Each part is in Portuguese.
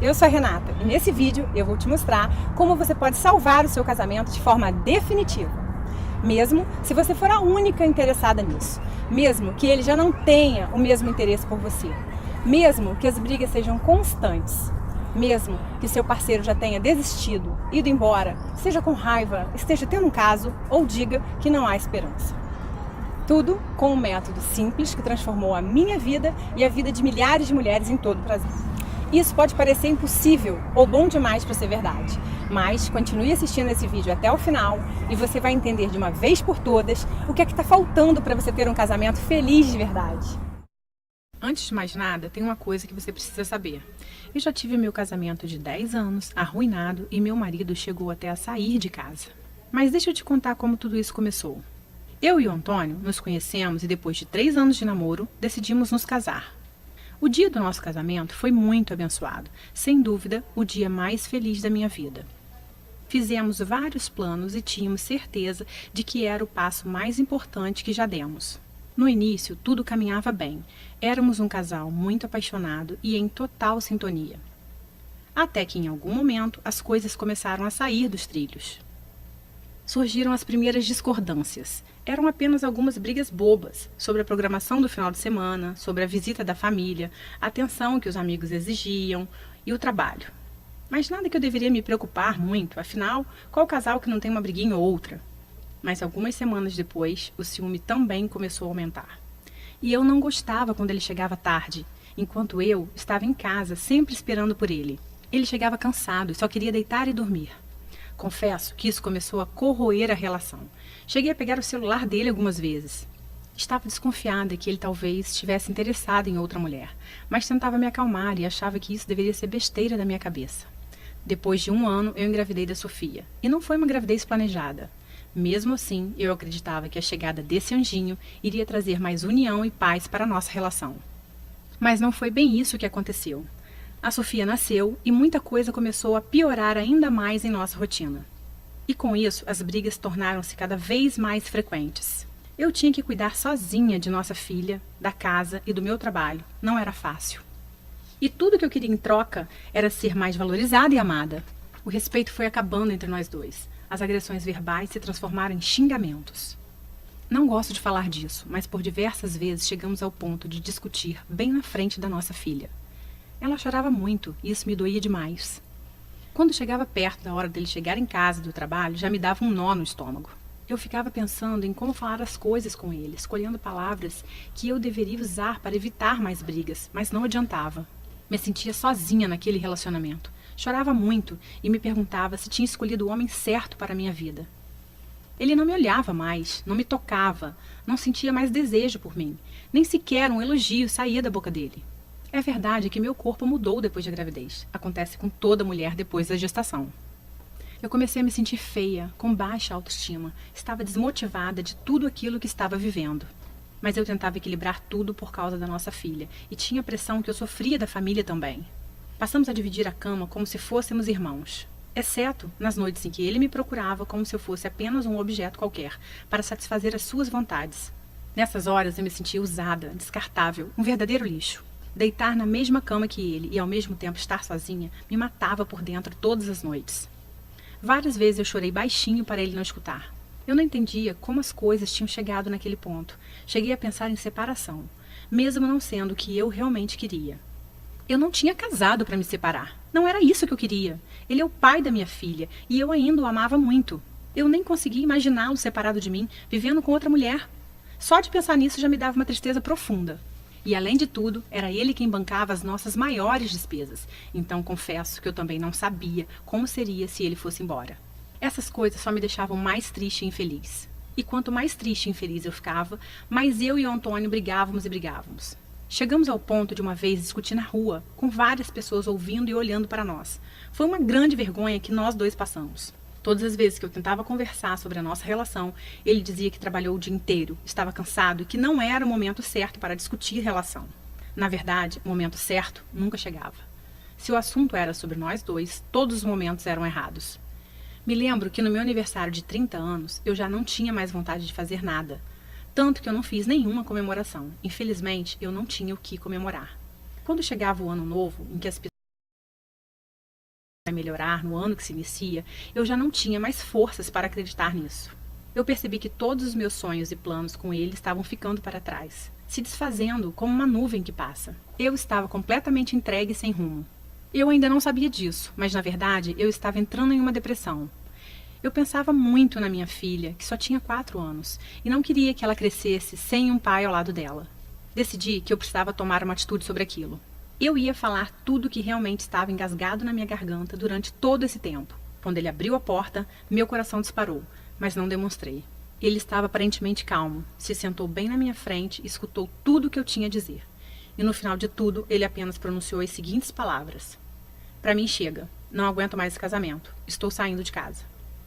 eu sou a Renata e nesse vídeo eu vou te mostrar como você pode salvar o seu casamento de forma definitiva. Mesmo se você for a única interessada nisso, mesmo que ele já não tenha o mesmo interesse por você, mesmo que as brigas sejam constantes, mesmo que seu parceiro já tenha desistido, ido embora, esteja com raiva, esteja tendo um caso ou diga que não há esperança. Tudo com um método simples que transformou a minha vida e a vida de milhares de mulheres em todo o Brasil. Isso pode parecer impossível ou bom demais para ser verdade, mas continue assistindo esse vídeo até o final e você vai entender de uma vez por todas o que é que está faltando para você ter um casamento feliz de verdade. Antes de mais nada, tem uma coisa que você precisa saber. Eu já tive meu casamento de 10 anos arruinado e meu marido chegou até a sair de casa. Mas deixa eu te contar como tudo isso começou. Eu e o Antônio nos conhecemos e depois de 3 anos de namoro, decidimos nos casar. O dia do nosso casamento foi muito abençoado, sem dúvida o dia mais feliz da minha vida. Fizemos vários planos e tínhamos certeza de que era o passo mais importante que já demos. No início, tudo caminhava bem. Éramos um casal muito apaixonado e em total sintonia. Até que em algum momento as coisas começaram a sair dos trilhos. Surgiram as primeiras discordâncias. Eram apenas algumas brigas bobas sobre a programação do final de semana, sobre a visita da família, a atenção que os amigos exigiam e o trabalho. Mas nada que eu deveria me preocupar muito, afinal, qual casal que não tem uma briguinha ou outra? Mas algumas semanas depois, o ciúme também começou a aumentar. E eu não gostava quando ele chegava tarde, enquanto eu estava em casa sempre esperando por ele. Ele chegava cansado e só queria deitar e dormir. Confesso que isso começou a corroer a relação. Cheguei a pegar o celular dele algumas vezes. Estava desconfiada que ele talvez estivesse interessado em outra mulher, mas tentava me acalmar e achava que isso deveria ser besteira da minha cabeça. Depois de 1 ano, eu engravidei da Sofia. E não foi uma gravidez planejada. Mesmo assim, eu acreditava que a chegada desse anjinho iria trazer mais união e paz para a nossa relação. Mas não foi bem isso que aconteceu. A Sofia nasceu e muita coisa começou a piorar ainda mais em nossa rotina. E com isso, as brigas tornaram-se cada vez mais frequentes. Eu tinha que cuidar sozinha de nossa filha, da casa e do meu trabalho. Não era fácil. E tudo que eu queria em troca era ser mais valorizada e amada. O respeito foi acabando entre nós dois. As agressões verbais se transformaram em xingamentos. Não gosto de falar disso, mas por diversas vezes chegamos ao ponto de discutir bem na frente da nossa filha. Ela chorava muito e isso me doía demais. Quando chegava perto da hora dele chegar em casa do trabalho, já me dava um nó no estômago. Eu ficava pensando em como falar as coisas com ele, escolhendo palavras que eu deveria usar para evitar mais brigas, mas não adiantava. Me sentia sozinha naquele relacionamento. Chorava muito e me perguntava se tinha escolhido o homem certo para a minha vida. Ele não me olhava mais, não me tocava, não sentia mais desejo por mim, nem sequer um elogio saía da boca dele. É verdade que meu corpo mudou depois da gravidez. Acontece com toda mulher depois da gestação. Eu comecei a me sentir feia, com baixa autoestima. Estava desmotivada de tudo aquilo que estava vivendo. Mas eu tentava equilibrar tudo por causa da nossa filha. E tinha a pressão que eu sofria da família também. Passamos a dividir a cama como se fôssemos irmãos. Exceto nas noites em que ele me procurava como se eu fosse apenas um objeto qualquer, para satisfazer as suas vontades. Nessas horas eu me sentia usada, descartável, um verdadeiro lixo. Deitar na mesma cama que ele e ao mesmo tempo estar sozinha me matava por dentro todas as noites. Várias vezes eu chorei baixinho para ele não escutar. Eu não entendia como as coisas tinham chegado naquele ponto. Cheguei a pensar em separação, mesmo não sendo o que eu realmente queria. Eu não tinha casado para me separar. Não era isso que eu queria. Ele é o pai da minha filha e eu ainda o amava muito. Eu nem conseguia imaginá-lo separado de mim, vivendo com outra mulher. Só de pensar nisso já me dava uma tristeza profunda. E, além de tudo, era ele quem bancava as nossas maiores despesas. Então, confesso que eu também não sabia como seria se ele fosse embora. Essas coisas só me deixavam mais triste e infeliz. E quanto mais triste e infeliz eu ficava, mais eu e o Antônio brigávamos e brigávamos. Chegamos ao ponto de uma vez discutir na rua, com várias pessoas ouvindo e olhando para nós. Foi uma grande vergonha que nós dois passamos. Todas as vezes que eu tentava conversar sobre a nossa relação, ele dizia que trabalhou o dia inteiro, estava cansado e que não era o momento certo para discutir relação. Na verdade, o momento certo nunca chegava. Se o assunto era sobre nós dois, todos os momentos eram errados. Me lembro que no meu aniversário de 30 anos, eu já não tinha mais vontade de fazer nada. Tanto que eu não fiz nenhuma comemoração. Infelizmente, eu não tinha o que comemorar. Quando chegava o ano novo, em que as melhorar no ano que se inicia, eu já não tinha mais forças para acreditar nisso. Eu percebi que todos os meus sonhos e planos com ele estavam ficando para trás, se desfazendo como uma nuvem que passa. Eu estava completamente entregue e sem rumo. Eu ainda não sabia disso, mas na verdade eu estava entrando em uma depressão. Eu pensava muito na minha filha, que só tinha 4 anos, e não queria que ela crescesse sem um pai ao lado dela. Decidi que eu precisava tomar uma atitude sobre aquilo. Eu ia falar tudo o que realmente estava engasgado na minha garganta durante todo esse tempo. Quando ele abriu a porta, meu coração disparou, mas não demonstrei. Ele estava aparentemente calmo, se sentou bem na minha frente e escutou tudo o que eu tinha a dizer. E no final de tudo, ele apenas pronunciou as seguintes palavras: "Para mim chega, não aguento mais esse casamento, estou saindo de casa."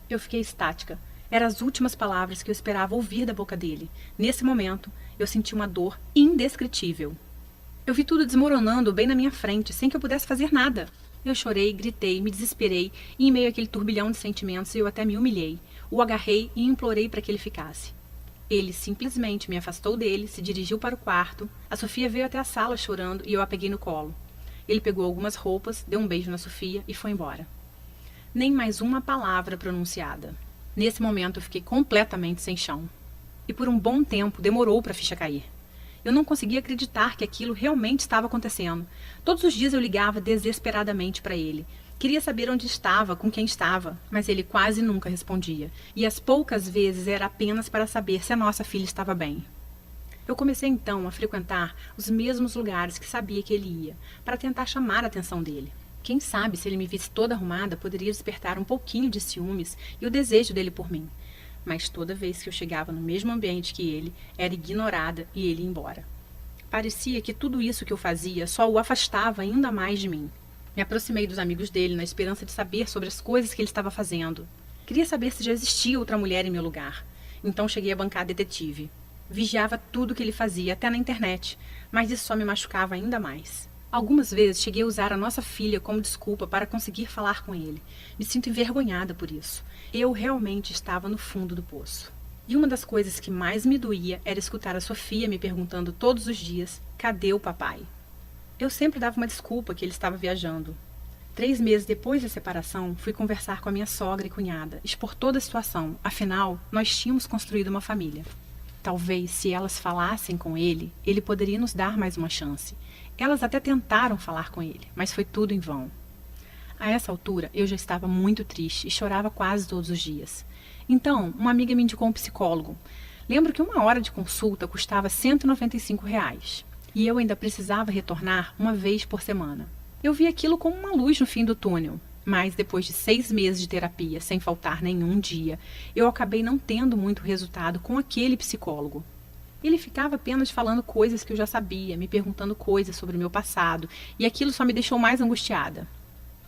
Eu fiquei estática. Eram as últimas palavras que eu esperava ouvir da boca dele. Nesse momento, eu senti uma dor indescritível. Eu vi tudo desmoronando bem na minha frente, sem que eu pudesse fazer nada. Eu chorei, gritei, me desesperei, e em meio àquele turbilhão de sentimentos eu até me humilhei. O agarrei e implorei para que ele ficasse. Ele simplesmente me afastou dele, se dirigiu para o quarto. A Sofia veio até a sala chorando e eu a peguei no colo. Ele pegou algumas roupas, deu um beijo na Sofia e foi embora. Nem mais uma palavra pronunciada. Nesse momento eu fiquei completamente sem chão. E por um bom tempo demorou para a ficha cair. Eu não conseguia acreditar que aquilo realmente estava acontecendo. Todos os dias eu ligava desesperadamente para ele. Queria saber onde estava, com quem estava, mas ele quase nunca respondia. E as poucas vezes era apenas para saber se a nossa filha estava bem. Eu comecei então a frequentar os mesmos lugares que sabia que ele ia, para tentar chamar a atenção dele. Quem sabe, se ele me visse toda arrumada, poderia despertar um pouquinho de ciúmes e o desejo dele por mim. Mas toda vez que eu chegava no mesmo ambiente que ele, era ignorada e ele ia embora. Parecia que tudo isso que eu fazia só o afastava ainda mais de mim. Me aproximei dos amigos dele na esperança de saber sobre as coisas que ele estava fazendo. Queria saber se já existia outra mulher em meu lugar. Então cheguei a bancar detetive. Vigiava tudo que ele fazia, até na internet, mas isso só me machucava ainda mais. Algumas vezes cheguei a usar a nossa filha como desculpa para conseguir falar com ele. Me sinto envergonhada por isso. Eu realmente estava no fundo do poço. E uma das coisas que mais me doía era escutar a Sofia me perguntando todos os dias: cadê o papai? Eu sempre dava uma desculpa que ele estava viajando. 3 meses depois da separação, fui conversar com a minha sogra e cunhada, expor toda a situação. Afinal, nós tínhamos construído uma família. Talvez, se elas falassem com ele, ele poderia nos dar mais uma chance. Elas até tentaram falar com ele, mas foi tudo em vão. A essa altura, eu já estava muito triste e chorava quase todos os dias. Então, uma amiga me indicou um psicólogo. Lembro que 1 hora de consulta custava R$ 195. E eu ainda precisava retornar uma vez por semana. Eu vi aquilo como uma luz no fim do túnel. Mas depois de 6 meses de terapia, sem faltar nenhum dia, eu acabei não tendo muito resultado com aquele psicólogo. Ele ficava apenas falando coisas que eu já sabia, me perguntando coisas sobre o meu passado, e aquilo só me deixou mais angustiada.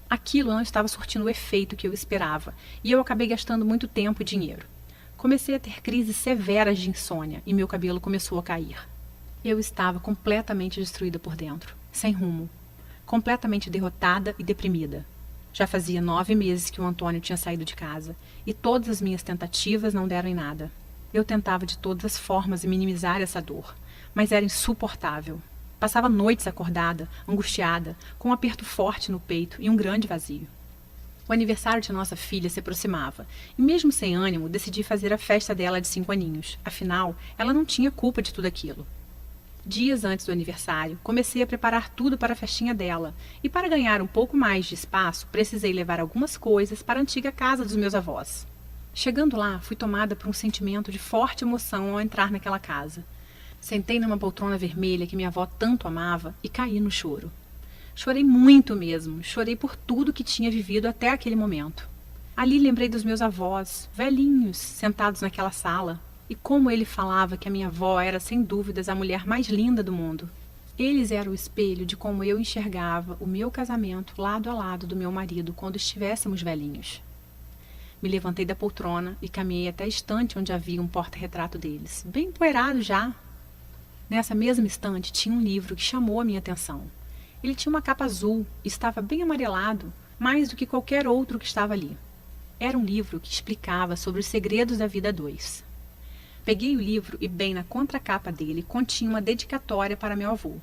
Aquilo não estava surtindo o efeito que eu esperava, e eu acabei gastando muito tempo e dinheiro. Comecei a ter crises severas de insônia, e meu cabelo começou a cair. Eu estava completamente destruída por dentro, sem rumo, completamente derrotada e deprimida. Já fazia 9 meses que o Antônio tinha saído de casa, e todas as minhas tentativas não deram em nada. Eu tentava de todas as formas minimizar essa dor, mas era insuportável. Passava noites acordada, angustiada, com um aperto forte no peito e um grande vazio. O aniversário de nossa filha se aproximava, e mesmo sem ânimo, decidi fazer a festa dela de 5 aninhos. Afinal, ela não tinha culpa de tudo aquilo. Dias antes do aniversário, comecei a preparar tudo para a festinha dela, e para ganhar um pouco mais de espaço, precisei levar algumas coisas para a antiga casa dos meus avós. Chegando lá, fui tomada por um sentimento de forte emoção ao entrar naquela casa. Sentei numa poltrona vermelha que minha avó tanto amava e caí no choro. Chorei muito mesmo, chorei por tudo que tinha vivido até aquele momento. Ali lembrei dos meus avós, velhinhos, sentados naquela sala, e como ele falava que a minha avó era sem dúvidas a mulher mais linda do mundo. Eles eram o espelho de como eu enxergava o meu casamento lado a lado do meu marido quando estivéssemos velhinhos. Me levantei da poltrona e caminhei até a estante onde havia um porta-retrato deles, bem empoeirado já. Nessa mesma estante tinha um livro que chamou a minha atenção. Ele tinha uma capa azul e estava bem amarelado, mais do que qualquer outro que estava ali. Era um livro que explicava sobre os segredos da vida a 2. Peguei o livro e bem na contracapa dele continha uma dedicatória para meu avô.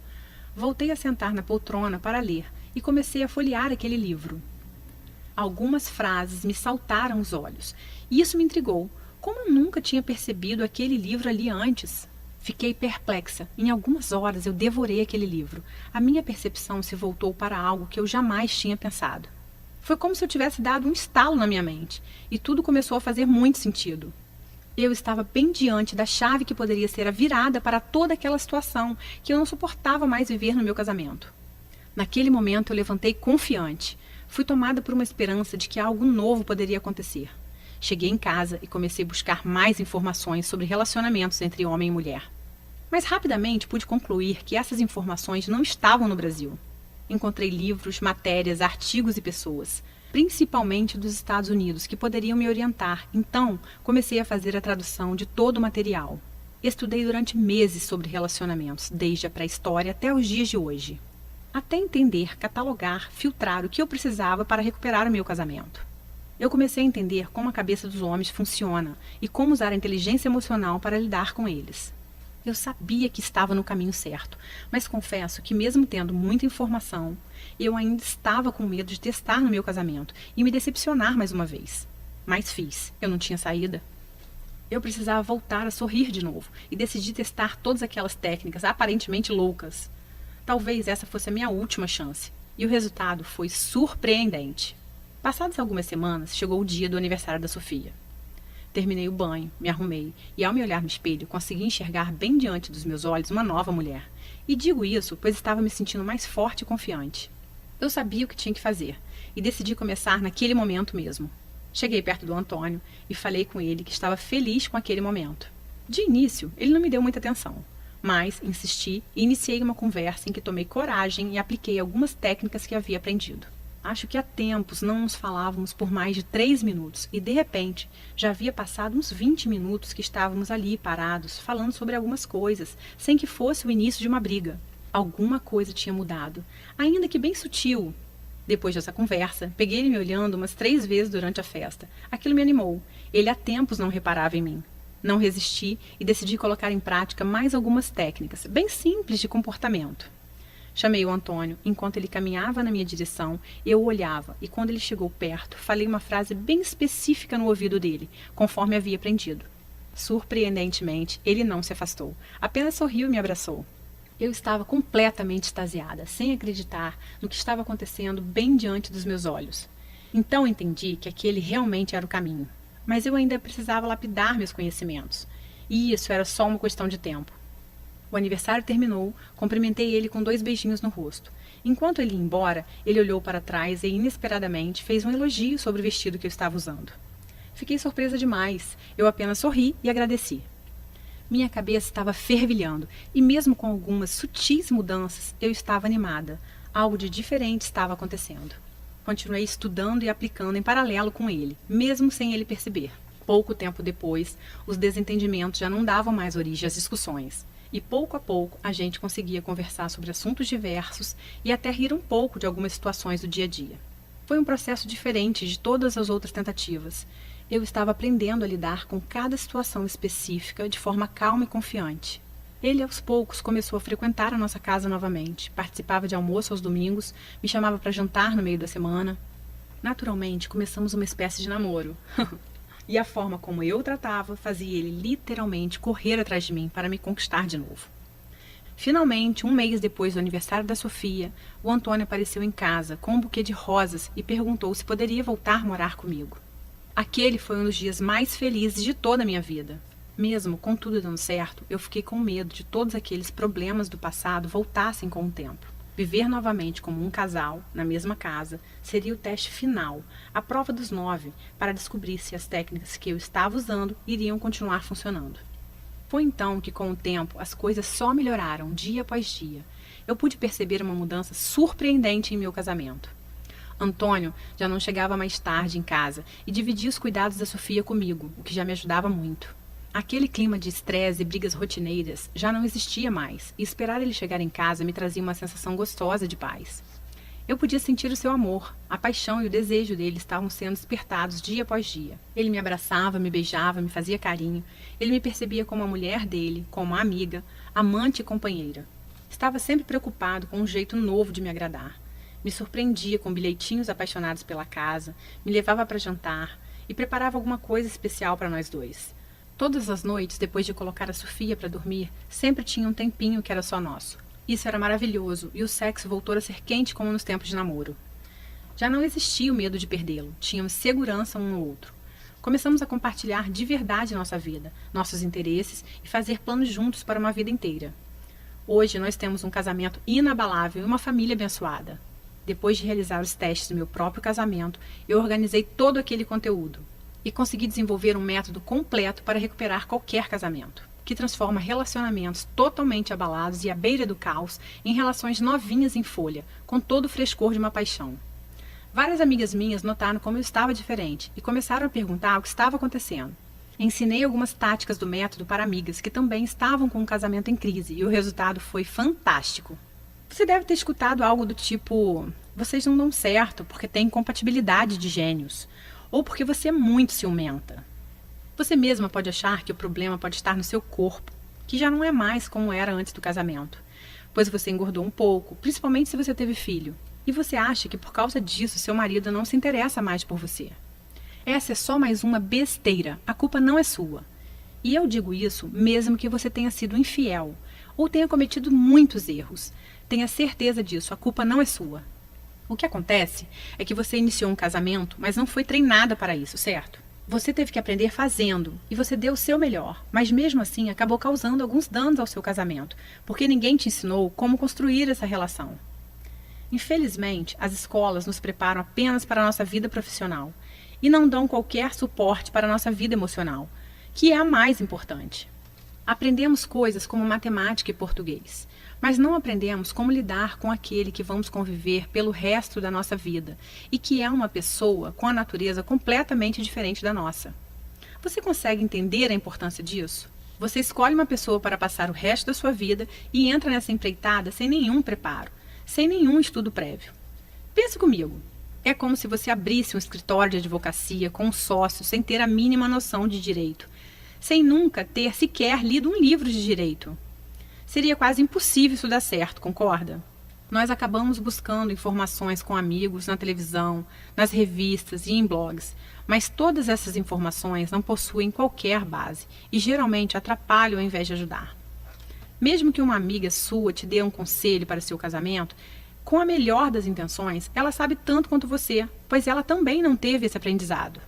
Voltei a sentar na poltrona para ler e comecei a folhear aquele livro. Algumas frases me saltaram aos olhos, e isso me intrigou. Como eu nunca tinha percebido aquele livro ali antes? Fiquei perplexa. Em algumas horas eu devorei aquele livro. A minha percepção se voltou para algo que eu jamais tinha pensado. Foi como se eu tivesse dado um estalo na minha mente, e tudo começou a fazer muito sentido. Eu estava bem diante da chave que poderia ser a virada para toda aquela situação que eu não suportava mais viver no meu casamento. Naquele momento eu levantei confiante. Fui tomada por uma esperança de que algo novo poderia acontecer. Cheguei em casa e comecei a buscar mais informações sobre relacionamentos entre homem e mulher. Mas rapidamente pude concluir que essas informações não estavam no Brasil. Encontrei livros, matérias, artigos e pessoas, principalmente dos Estados Unidos, que poderiam me orientar. Então, comecei a fazer a tradução de todo o material. Estudei durante meses sobre relacionamentos, desde a pré-história até os dias de hoje. Até entender, catalogar, filtrar o que eu precisava para recuperar o meu casamento. Eu comecei a entender como a cabeça dos homens funciona e como usar a inteligência emocional para lidar com eles. Eu sabia que estava no caminho certo, mas confesso que mesmo tendo muita informação, eu ainda estava com medo de testar no meu casamento e me decepcionar mais uma vez. Mas fiz, eu não tinha saída. Eu precisava voltar a sorrir de novo e decidi testar todas aquelas técnicas aparentemente loucas. Talvez essa fosse a minha última chance, e o resultado foi surpreendente. Passadas algumas semanas, chegou o dia do aniversário da Sofia. Terminei o banho, me arrumei e, ao me olhar no espelho, consegui enxergar bem diante dos meus olhos uma nova mulher. E digo isso, pois estava me sentindo mais forte e confiante. Eu sabia o que tinha que fazer e decidi começar naquele momento mesmo. Cheguei perto do Antônio e falei com ele que estava feliz com aquele momento. De início, ele não me deu muita atenção, mas insisti e iniciei uma conversa em que tomei coragem e apliquei algumas técnicas que havia aprendido. Acho que há tempos não nos falávamos por mais de 3 minutos e, de repente, já havia passado uns 20 minutos que estávamos ali parados, falando sobre algumas coisas, sem que fosse o início de uma briga. Alguma coisa tinha mudado, ainda que bem sutil. Depois dessa conversa, peguei ele me olhando umas 3 vezes durante a festa. Aquilo me animou. Ele há tempos não reparava em mim. Não resisti e decidi colocar em prática mais algumas técnicas, bem simples de comportamento. Chamei o Antônio. Enquanto ele caminhava na minha direção, eu o olhava e, quando ele chegou perto, falei uma frase bem específica no ouvido dele, conforme havia aprendido. Surpreendentemente, ele não se afastou, apenas sorriu e me abraçou. Eu estava completamente extasiada, sem acreditar no que estava acontecendo bem diante dos meus olhos. Então entendi que aquele realmente era o caminho, mas eu ainda precisava lapidar meus conhecimentos, e isso era só uma questão de tempo. O aniversário terminou, cumprimentei ele com 2 beijinhos no rosto. Enquanto ele ia embora, ele olhou para trás e, inesperadamente, fez um elogio sobre o vestido que eu estava usando. Fiquei surpresa demais. Eu apenas sorri e agradeci. Minha cabeça estava fervilhando, e mesmo com algumas sutis mudanças, eu estava animada. Algo de diferente estava acontecendo. Continuei estudando e aplicando em paralelo com ele, mesmo sem ele perceber. Pouco tempo depois, os desentendimentos já não davam mais origem às discussões. E pouco a pouco a gente conseguia conversar sobre assuntos diversos e até rir um pouco de algumas situações do dia a dia. Foi um processo diferente de todas as outras tentativas. Eu estava aprendendo a lidar com cada situação específica de forma calma e confiante. Ele, aos poucos, começou a frequentar a nossa casa novamente, participava de almoço aos domingos, me chamava para jantar no meio da semana. Naturalmente, começamos uma espécie de namoro. E a forma como eu o tratava fazia ele literalmente correr atrás de mim para me conquistar de novo. Finalmente, 1 mês depois do aniversário da Sofia, o Antônio apareceu em casa com um buquê de rosas e perguntou se poderia voltar a morar comigo. Aquele foi um dos dias mais felizes de toda a minha vida. Mesmo com tudo dando certo, eu fiquei com medo de todos aqueles problemas do passado voltassem com o tempo. Viver novamente como um casal, na mesma casa, seria o teste final, a prova dos 9, para descobrir se as técnicas que eu estava usando iriam continuar funcionando. Foi então que, com o tempo, as coisas só melhoraram dia após dia. Eu pude perceber uma mudança surpreendente em meu casamento. Antônio já não chegava mais tarde em casa e dividia os cuidados da Sofia comigo, o que já me ajudava muito. Aquele clima de estresse e brigas rotineiras já não existia mais, e esperar ele chegar em casa me trazia uma sensação gostosa de paz. Eu podia sentir o seu amor, a paixão e o desejo dele estavam sendo despertados dia após dia. Ele me abraçava, me beijava, me fazia carinho. Ele me percebia como a mulher dele, como uma amiga, amante e companheira. Estava sempre preocupado com um jeito novo de me agradar. Me surpreendia com bilhetinhos apaixonados pela casa, me levava para jantar e preparava alguma coisa especial para nós dois. Todas as noites, depois de colocar a Sofia para dormir, sempre tinha um tempinho que era só nosso. Isso era maravilhoso e o sexo voltou a ser quente como nos tempos de namoro. Já não existia o medo de perdê-lo, tínhamos segurança um no outro. Começamos a compartilhar de verdade nossa vida, nossos interesses e fazer planos juntos para uma vida inteira. Hoje nós temos um casamento inabalável e uma família abençoada. Depois de realizar os testes do meu próprio casamento, eu organizei todo aquele conteúdo e consegui desenvolver um método completo para recuperar qualquer casamento, que transforma relacionamentos totalmente abalados e à beira do caos em relações novinhas em folha, com todo o frescor de uma paixão. Várias amigas minhas notaram como eu estava diferente e começaram a perguntar o que estava acontecendo. Ensinei algumas táticas do método para amigas que também estavam com um casamento em crise e o resultado foi fantástico. Você deve ter escutado algo do tipo: vocês não dão certo porque têm incompatibilidade de gênios, ou porque você é muito ciumenta. Você mesma pode achar que o problema pode estar no seu corpo, que já não é mais como era antes do casamento, pois você engordou um pouco, principalmente se você teve filho. E você acha que por causa disso seu marido não se interessa mais por você. Essa é só mais uma besteira, a culpa não é sua. E eu digo isso mesmo que você tenha sido infiel, ou tenha cometido muitos erros. Tenha certeza disso, a culpa não é sua. O que acontece é que você iniciou um casamento, mas não foi treinada para isso, certo? Você teve que aprender fazendo, e você deu o seu melhor, mas mesmo assim acabou causando alguns danos ao seu casamento, porque ninguém te ensinou como construir essa relação. Infelizmente, as escolas nos preparam apenas para a nossa vida profissional e não dão qualquer suporte para a nossa vida emocional, que é a mais importante. Aprendemos coisas como matemática e português, mas não aprendemos como lidar com aquele que vamos conviver pelo resto da nossa vida e que é uma pessoa com a natureza completamente diferente da nossa. Você consegue entender a importância disso? Você escolhe uma pessoa para passar o resto da sua vida e entra nessa empreitada sem nenhum preparo, sem nenhum estudo prévio. Pense comigo. É como se você abrisse um escritório de advocacia com um sócio sem ter a mínima noção de direito, sem nunca ter sequer lido um livro de direito. Seria quase impossível isso dar certo, concorda? Nós acabamos buscando informações com amigos na televisão, nas revistas e em blogs, mas todas essas informações não possuem qualquer base e geralmente atrapalham ao invés de ajudar. Mesmo que uma amiga sua te dê um conselho para seu casamento, com a melhor das intenções, ela sabe tanto quanto você, pois ela também não teve esse aprendizado.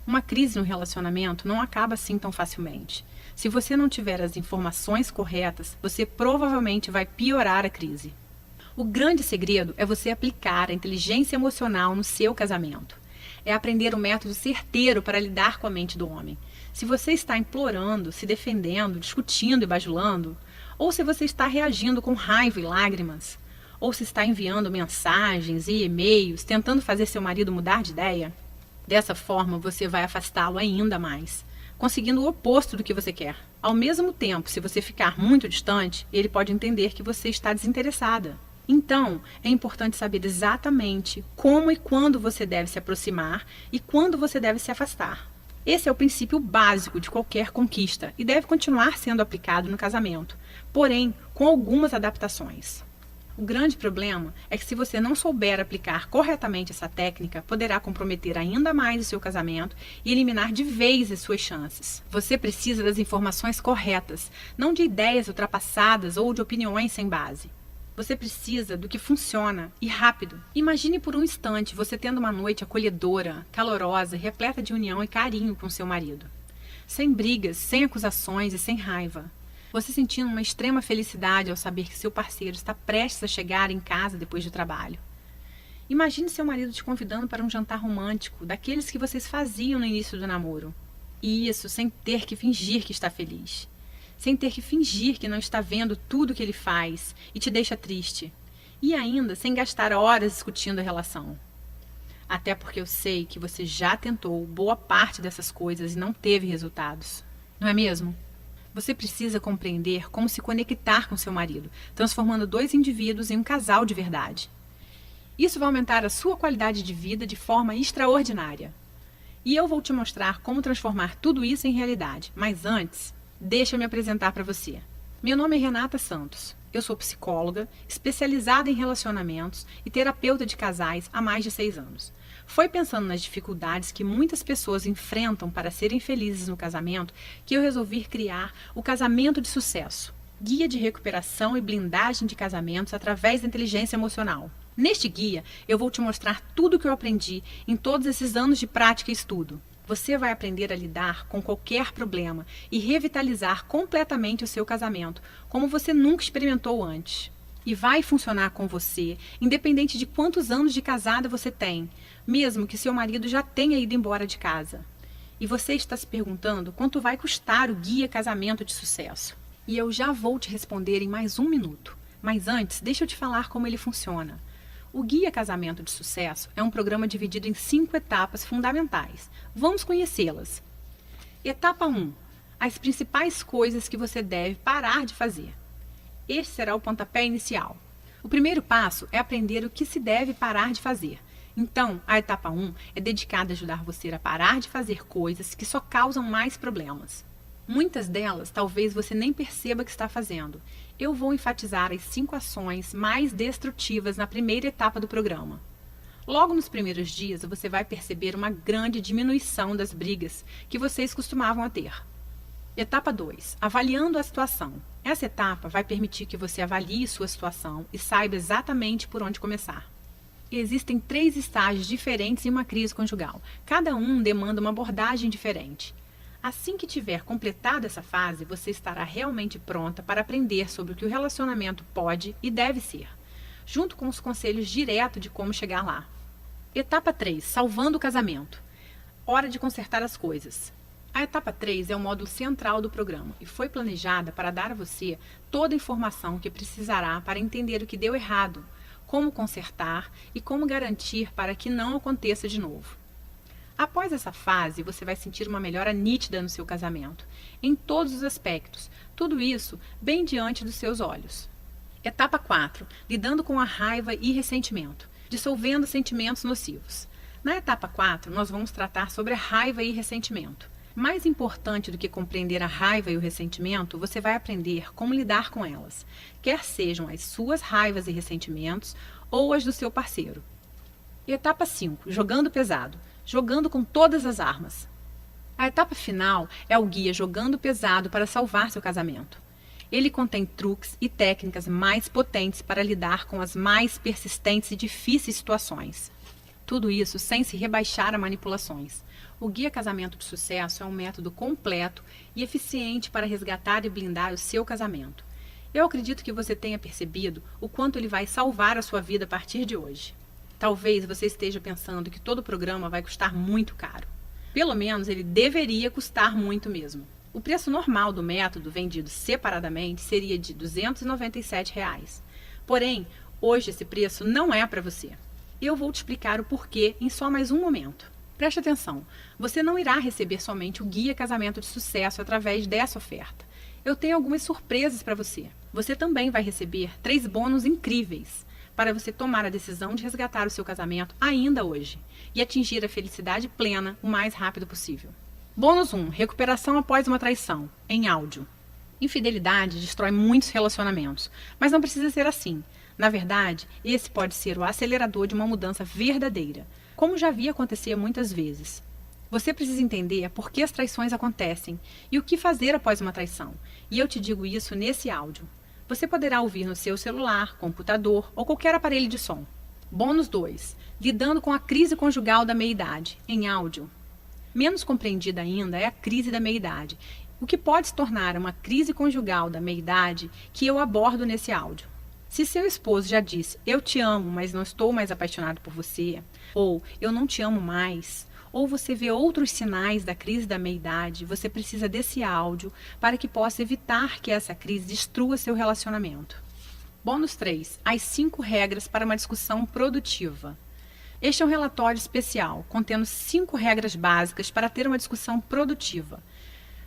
Uma crise no relacionamento não acaba assim tão facilmente. Se você não tiver as informações corretas, você provavelmente vai piorar a crise. O grande segredo é você aplicar a inteligência emocional no seu casamento. É aprender um método certeiro para lidar com a mente do homem. Se você está implorando, se defendendo, discutindo e bajulando, ou se você está reagindo com raiva e lágrimas, ou se está enviando mensagens e e-mails tentando fazer seu marido mudar de ideia, dessa forma você vai afastá-lo ainda mais, conseguindo o oposto do que você quer. Ao mesmo tempo, se você ficar muito distante, ele pode entender que você está desinteressada. Então, é importante saber exatamente como e quando você deve se aproximar e quando você deve se afastar. Esse é o princípio básico de qualquer conquista e deve continuar sendo aplicado no casamento, porém com algumas adaptações. O grande problema é que se você não souber aplicar corretamente essa técnica, poderá comprometer ainda mais o seu casamento e eliminar de vez as suas chances. Você precisa das informações corretas, não de ideias ultrapassadas ou de opiniões sem base. Você precisa do que funciona e rápido. Imagine por um instante você tendo uma noite acolhedora, calorosa, repleta de união e carinho com seu marido. Sem brigas, sem acusações e sem raiva. Você sentindo uma extrema felicidade ao saber que seu parceiro está prestes a chegar em casa depois do trabalho. Imagine seu marido te convidando para um jantar romântico, daqueles que vocês faziam no início do namoro. E isso sem ter que fingir que está feliz. Sem ter que fingir que não está vendo tudo que ele faz e te deixa triste. E ainda sem gastar horas discutindo a relação. Até porque eu sei que você já tentou boa parte dessas coisas e não teve resultados. Não é mesmo? Você precisa compreender como se conectar com seu marido, transformando dois indivíduos em um casal de verdade. Isso vai aumentar a sua qualidade de vida de forma extraordinária. E eu vou te mostrar como transformar tudo isso em realidade. Mas antes, deixa eu me apresentar para você. Meu nome é Renata Santos. Eu sou psicóloga, especializada em relacionamentos e terapeuta de casais há mais de 6 anos. Foi pensando nas dificuldades que muitas pessoas enfrentam para serem felizes no casamento que eu resolvi criar o Casamento de Sucesso, guia de recuperação e blindagem de casamentos através da inteligência emocional. Neste guia, eu vou te mostrar tudo o que eu aprendi em todos esses anos de prática e estudo. Você vai aprender a lidar com qualquer problema e revitalizar completamente o seu casamento, como você nunca experimentou antes. E vai funcionar com você, independente de quantos anos de casada você tem, mesmo que seu marido já tenha ido embora de casa. E você está se perguntando quanto vai custar o Guia Casamento de Sucesso. E eu já vou te responder em mais 1 minuto. Mas antes, deixa eu te falar como ele funciona. O Guia Casamento de Sucesso é um programa dividido em 5 etapas fundamentais. Vamos conhecê-las. Etapa 1. As principais coisas que você deve parar de fazer. Este será o pontapé inicial. O primeiro passo é aprender o que se deve parar de fazer. Então, a etapa 1 é dedicada a ajudar você a parar de fazer coisas que só causam mais problemas. Muitas delas talvez você nem perceba que está fazendo. Eu vou enfatizar as 5 ações mais destrutivas na primeira etapa do programa. Logo nos primeiros dias, você vai perceber uma grande diminuição das brigas que vocês costumavam a ter. Etapa 2. Avaliando a situação. Essa etapa vai permitir que você avalie sua situação e saiba exatamente por onde começar. Existem 3 estágios diferentes em uma crise conjugal. Cada um demanda uma abordagem diferente. Assim que tiver completado essa fase, você estará realmente pronta para aprender sobre o que o relacionamento pode e deve ser, junto com os conselhos diretos de como chegar lá. Etapa 3. Salvando o casamento. Hora de consertar as coisas. A etapa 3 é o módulo central do programa e foi planejada para dar a você toda a informação que precisará para entender o que deu errado, como consertar e como garantir para que não aconteça de novo. Após essa fase, você vai sentir uma melhora nítida no seu casamento, em todos os aspectos, tudo isso bem diante dos seus olhos. Etapa 4. Lidando com a raiva e ressentimento, dissolvendo sentimentos nocivos. Na etapa 4, nós vamos tratar sobre a raiva e ressentimento. Mais importante do que compreender a raiva e o ressentimento, você vai aprender como lidar com elas, quer sejam as suas raivas e ressentimentos ou as do seu parceiro. Etapa 5. Jogando pesado. Jogando com todas as armas. A etapa final é o guia Jogando Pesado para salvar seu casamento. Ele contém truques e técnicas mais potentes para lidar com as mais persistentes e difíceis situações. Tudo isso sem se rebaixar a manipulações. O Guia Casamento de Sucesso é um método completo e eficiente para resgatar e blindar o seu casamento. Eu acredito que você tenha percebido o quanto ele vai salvar a sua vida a partir de hoje. Talvez você esteja pensando que todo o programa vai custar muito caro. Pelo menos ele deveria custar muito mesmo. O preço normal do método vendido separadamente seria de R$ 297. Porém, hoje esse preço não é para você. Eu vou te explicar o porquê em só mais um momento. Preste atenção, você não irá receber somente o Guia Casamento de Sucesso através dessa oferta. Eu tenho algumas surpresas para você. Você também vai receber 3 bônus incríveis para você tomar a decisão de resgatar o seu casamento ainda hoje e atingir a felicidade plena o mais rápido possível. Bônus 1. Recuperação após uma traição, em áudio. Infidelidade destrói muitos relacionamentos, mas não precisa ser assim. Na verdade, esse pode ser o acelerador de uma mudança verdadeira, como já vi acontecer muitas vezes. Você precisa entender por que as traições acontecem e o que fazer após uma traição, e eu te digo isso nesse áudio. Você poderá ouvir no seu celular, computador ou qualquer aparelho de som. Bônus 2. Lidando com a crise conjugal da meia-idade, em áudio. Menos compreendida ainda é a crise da meia-idade, o que pode se tornar uma crise conjugal da meia-idade que eu abordo nesse áudio. Se seu esposo já disse, eu te amo, mas não estou mais apaixonado por você, ou eu não te amo mais, ou você vê outros sinais da crise da meia-idade, você precisa desse áudio para que possa evitar que essa crise destrua seu relacionamento. Bônus 3. As 5 regras para uma discussão produtiva. Este é um relatório especial, contendo 5 regras básicas para ter uma discussão produtiva.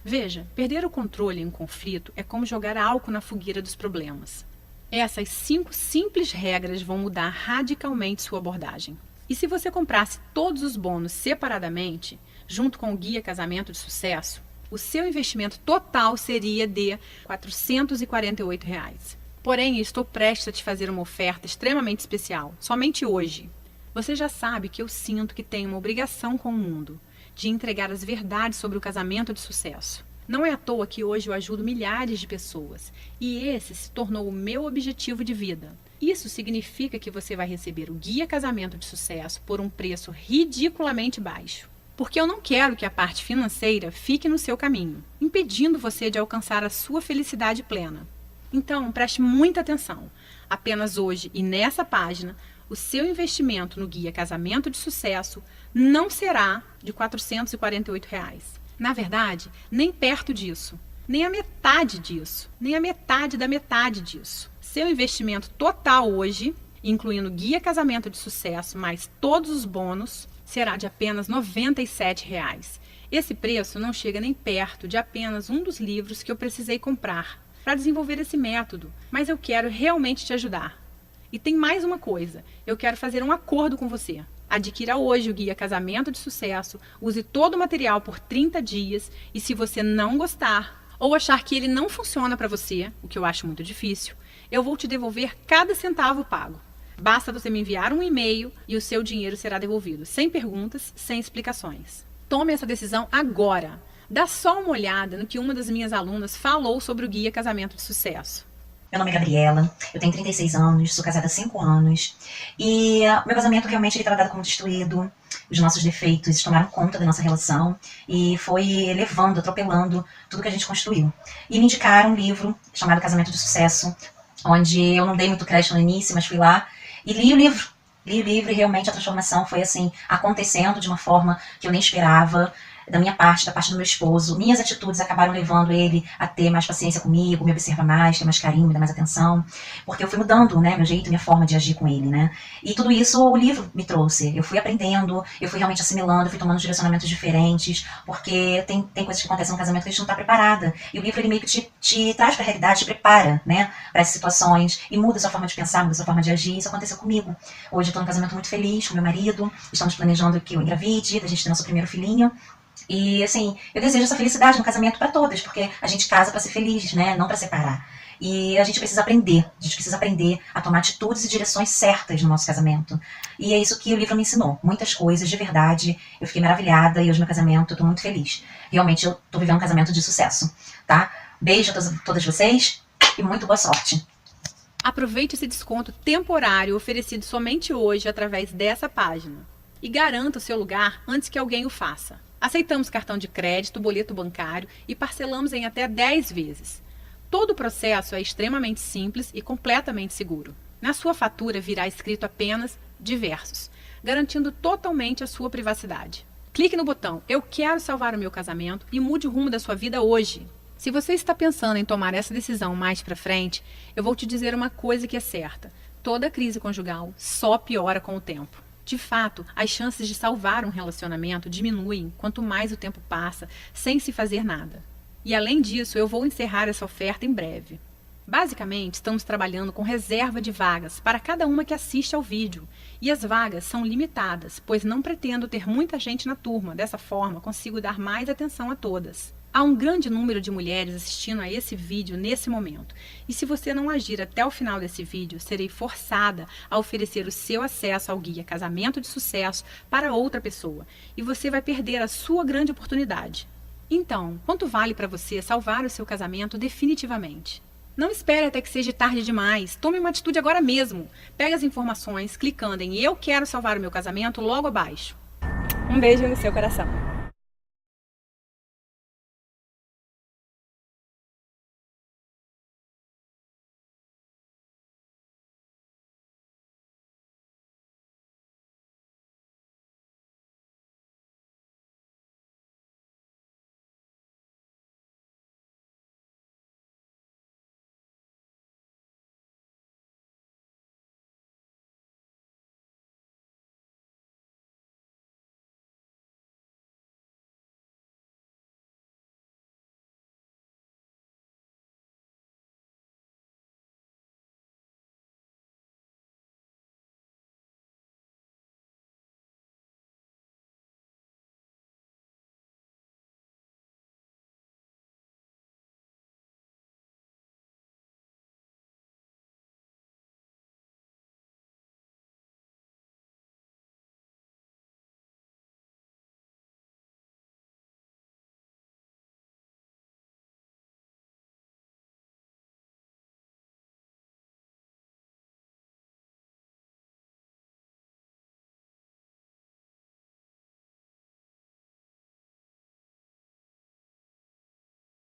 Veja, perder o controle em um conflito é como jogar álcool na fogueira dos problemas. Essas 5 simples regras vão mudar radicalmente sua abordagem. E se você comprasse todos os bônus separadamente, junto com o Guia Casamento de Sucesso, o seu investimento total seria de R$ 448. Porém, estou prestes a te fazer uma oferta extremamente especial, somente hoje. Você já sabe que eu sinto que tenho uma obrigação com o mundo, de entregar as verdades sobre o casamento de sucesso. Não é à toa que hoje eu ajudo milhares de pessoas, e esse se tornou o meu objetivo de vida. Isso significa que você vai receber o Guia Casamento de Sucesso por um preço ridiculamente baixo. Porque eu não quero que a parte financeira fique no seu caminho, impedindo você de alcançar a sua felicidade plena. Então, preste muita atenção. Apenas hoje e nessa página, o seu investimento no Guia Casamento de Sucesso não será de R$ 448. Na verdade, nem perto disso, nem a metade disso, nem a metade da metade disso. Seu investimento total hoje, incluindo Guia Casamento de Sucesso mais todos os bônus, será de apenas R$ 97. Esse preço não chega nem perto de apenas um dos livros que eu precisei comprar para desenvolver esse método, mas eu quero realmente te ajudar. E tem mais uma coisa, eu quero fazer um acordo com você. Adquira hoje o Guia Casamento de Sucesso, use todo o material por 30 dias e se você não gostar ou achar que ele não funciona para você, o que eu acho muito difícil, eu vou te devolver cada centavo pago. Basta você me enviar um e-mail e o seu dinheiro será devolvido, sem perguntas, sem explicações. Tome essa decisão agora. Dá só uma olhada no que uma das minhas alunas falou sobre o Guia Casamento de Sucesso. Meu nome é Gabriela, eu tenho 36 anos, sou casada há 5 anos e meu casamento realmente estava dado como destruído, os nossos defeitos tomaram conta da nossa relação e foi levando, atropelando tudo que a gente construiu. E me indicaram um livro chamado Casamento de Sucesso, onde eu não dei muito crédito no início, mas fui lá e li o livro. Li o livro e realmente a transformação foi assim, acontecendo de uma forma que eu nem esperava. Da minha parte, da parte do meu esposo, minhas atitudes acabaram levando ele a ter mais paciência comigo, me observar mais, ter mais carinho, me dar mais atenção, porque eu fui mudando, né, meu jeito, minha forma de agir com ele, né, e tudo isso o livro me trouxe, eu fui aprendendo, eu fui realmente assimilando, eu fui tomando direcionamentos diferentes, porque tem coisas que acontecem no casamento que a gente não está preparada, e o livro ele meio que te traz para a realidade, te prepara, né, para essas situações, e muda a sua forma de pensar, muda a sua forma de agir, isso aconteceu comigo. Hoje eu estou num casamento muito feliz com meu marido, estamos planejando que eu engravide, da gente ter nosso primeiro filhinho. E assim, eu desejo essa felicidade no casamento para todas, porque a gente casa para ser feliz, né? Não para separar. E a gente precisa aprender a tomar atitudes e direções certas no nosso casamento. E é isso que o livro me ensinou, muitas coisas de verdade. Eu fiquei maravilhada e hoje meu casamento eu tô muito feliz. Realmente eu tô vivendo um casamento de sucesso, tá? Beijo a todas vocês e muito boa sorte. Aproveite esse desconto temporário oferecido somente hoje através dessa página e garanta o seu lugar antes que alguém o faça. Aceitamos cartão de crédito, boleto bancário e parcelamos em até 10 vezes. Todo o processo é extremamente simples e completamente seguro. Na sua fatura virá escrito apenas diversos, garantindo totalmente a sua privacidade. Clique no botão Eu quero salvar o meu casamento e mude o rumo da sua vida hoje. Se você está pensando em tomar essa decisão mais para frente, eu vou te dizer uma coisa que é certa. Toda crise conjugal só piora com o tempo. De fato, as chances de salvar um relacionamento diminuem quanto mais o tempo passa sem se fazer nada. E além disso, eu vou encerrar essa oferta em breve. Basicamente, estamos trabalhando com reserva de vagas para cada uma que assiste ao vídeo. E as vagas são limitadas, pois não pretendo ter muita gente na turma. Dessa forma, consigo dar mais atenção a todas. Há um grande número de mulheres assistindo a esse vídeo nesse momento. E se você não agir até o final desse vídeo, serei forçada a oferecer o seu acesso ao Guia Casamento de Sucesso para outra pessoa. E você vai perder a sua grande oportunidade. Então, quanto vale para você salvar o seu casamento definitivamente? Não espere até que seja tarde demais. Tome uma atitude agora mesmo. Pegue as informações clicando em Eu quero salvar o meu casamento logo abaixo. Um beijo no seu coração.